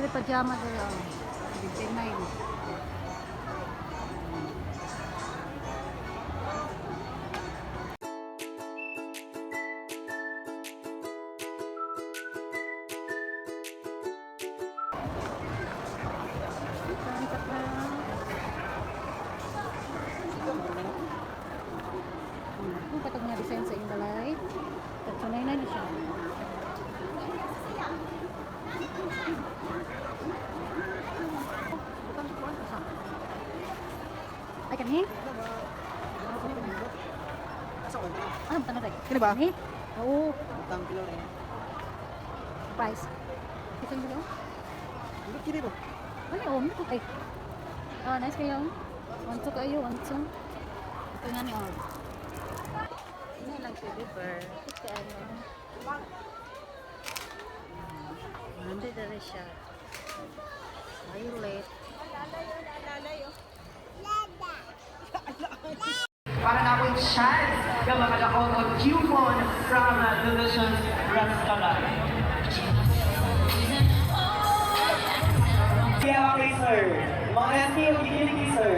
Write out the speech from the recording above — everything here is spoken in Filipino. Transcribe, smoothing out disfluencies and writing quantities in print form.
Ito yung pajama dala. 59. Kung katong nga design sa Indalay, tunay na siya. Ay, kani? Ano ba tanong tayo? Kini ba? Kani? Oo. Utang kilo rin. Price. Ito yung dalawa? Hindi kini ba? Ano yung om? Ay. Ah, nice kayo. Wanto kayo, wanto. Ito nga ni om. Ini lang si River. Ito ano. Nandito na rin siya. Violet. Para na akong chance na makalakot o coupon from Delicious Restaurant. Kaya okay, sir. Mga nanti yung gigilig, sir.